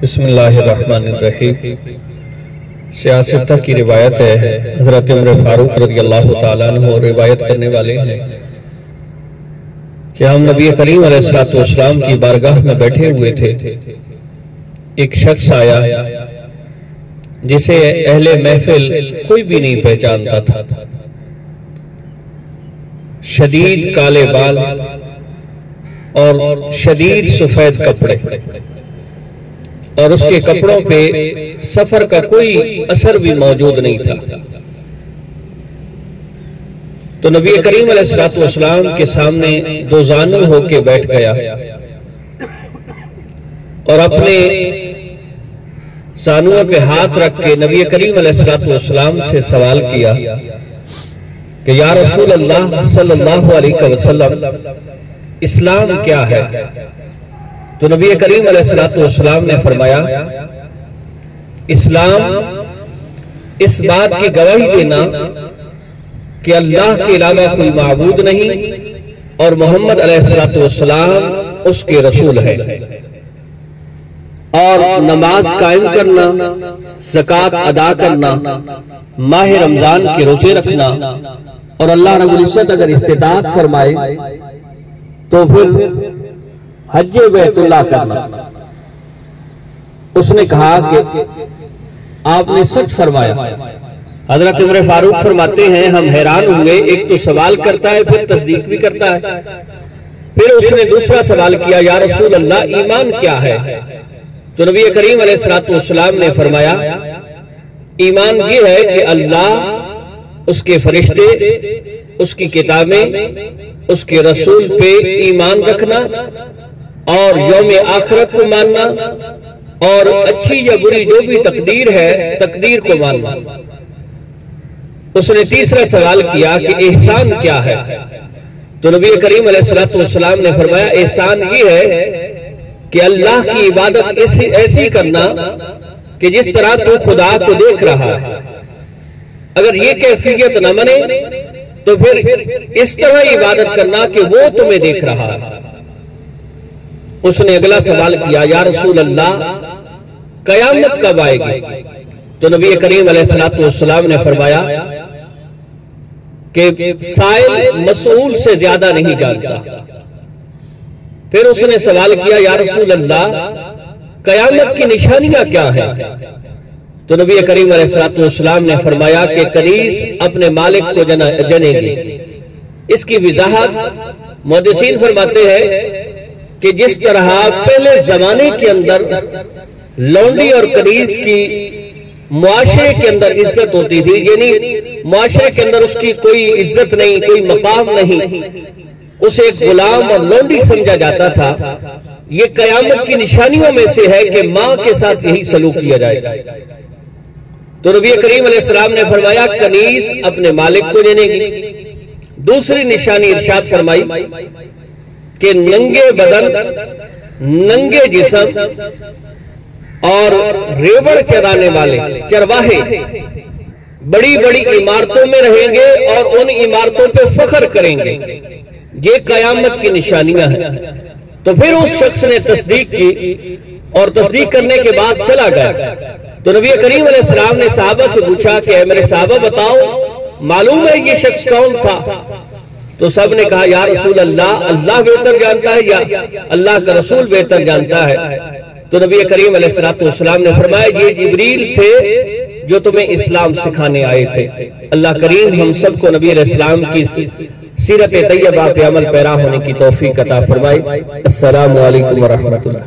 बिस्मिल्लाहिर्रहमानिर्रहीम। सियासत की रिवायत है, हज़रत उमर फारूक रज़ियल्लाहु ताला अन्हु रिवायत करने वाले हैं कि हम नबी करीम अलैहिस्सलातु वस्सलाम की बारगाह में बैठे हुए थे। एक शख्स आया जिसे अहले महफिल कोई भी नहीं पहचानता था। शदीद काले बाल और शदीद सफेद कपड़े, और उसके कपड़ों पे सफर का कोई असर भी मौजूद नहीं था। तो नबी करीम अलैहिस्सलातु वस्सलाम के सामने दो जानू होके बैठ गया और अपने जानुओं पे हाथ रख के नबी करीम अलैहिस्सलातु वस्सलाम से सवाल किया कि या रसूल अल्लाह सल्लल्लाहु अलैहि वसल्लम, इस्लाम क्या है? तो नबी करीम अलैहिस्सलातु वस्सलाम ने फरमाया, इस्लाम इस बात की गवाही देना कि अल्लाह के अलावा कोई माबूद नहीं और मोहम्मद अलैहिस्सलातु वस्सलाम उसके रसूल है, और नमाज कायम करना, ज़कात अदा करना, माह रमजान के रोजे रखना, और अल्लाह रब्बुल इज्जत अगर इस्तिताअत फरमाए तो फिर हज बैतुल्लाह करना। उसने कहा कि आपने सच फरमाया। हजरत उमर फारूक फरमाते हैं, हम हैरान हुए। एक तो सवाल करता है, फिर तस्दीक भी करता है। फिर उसने दूसरा सवाल किया, या रसूल अल्लाह, ईमान क्या है? तो नबी करीम अलैहिस्सलातु वस्सलाम ने फरमाया, ईमान ये है कि अल्लाह, उसके फरिश्ते, उसकी किताबें, उसके रसूल पे ईमान रखना और यौम आखिरत को मानना, और अच्छी या बुरी जो भी तकदीर है, तकदीर को मानना। उसने तीसरा सवाल किया कि एहसान क्या है? तो नबी करीम अलैहिस्सलातु वस्सलाम ने फरमाया, एहसान ये है कि अल्लाह की इबादत ऐसी करना कि जिस तरह तू खुदा को देख रहा है। अगर ये कैफियत न बने तो फिर इस तरह इबादत करना कि वो तुम्हें देख रहा है। उसने अगला सवाल किया, या रसूल अल्लाह, कयामत कब आएगी? तो नबी करीम अलैहिस्सलातु वस्सलाम ने फरमाया कि साइल मसूल से ज्यादा नहीं जानता। फिर उसने सवाल किया, या रसूल अल्लाह, कयामत की निशानियां क्या है? तो नबी करीम अलैहिस्सलातु वस्सलाम ने फरमाया कि कनीज अपने मालिक को जनेगी। इसकी वजाहत मुहद्दिसीन फरमाते हैं कि जिस तरह पहले जमाने के अंदर लौंडी और कनीज की मुआशरे के अंदर इज्जत होती थी, यानी मुआशरे के अंदर उसकी कोई इज्जत नहीं, कोई मकाम नहीं, उसे एक गुलाम और लौंडी समझा जाता था। ये कयामत की निशानियों में से है कि मां के साथ यही सलूक किया जाएगा। तो नबी करीम अलैहिस्सलाम ने फरमाया, कनीज अपने मालिक को जनेगी। दूसरी निशानी इरशाद फरमाई कि नंगे बदन, नंगे जिस्म और रेवड़ चराने वाले चरवाहे बड़ी बड़ी इमारतों में रहेंगे और उन इमारतों पे फख्र करेंगे। ये कयामत की निशानियां हैं। तो फिर उस शख्स ने तस्दीक की और तस्दीक करने के बाद चला गया। तो नबी करीम अलैहिस्सलाम ने सहाबा से पूछा कि मेरे सहाबा बताओ, मालूम है ये शख्स कौन था? तो सब ने कहा, या रसूल अल्लाह, अल्लाह बेहतर जानता है या अल्लाह का रसूल बेहतर जानता है। तो नबी करीम अलैहिस्सलातु वस्सलाम ने फरमाया, ये जिब्रील थे जो तुम्हें इस्लाम सिखाने आए थे। अल्लाह करीम हम सबको नबी अलैहिस्सलाम की सीरत तैयबा पे अमल पैरा होने की तौफीक अता फरमाए। अस्सलामु अलैकुम व रहमतुल्लाह।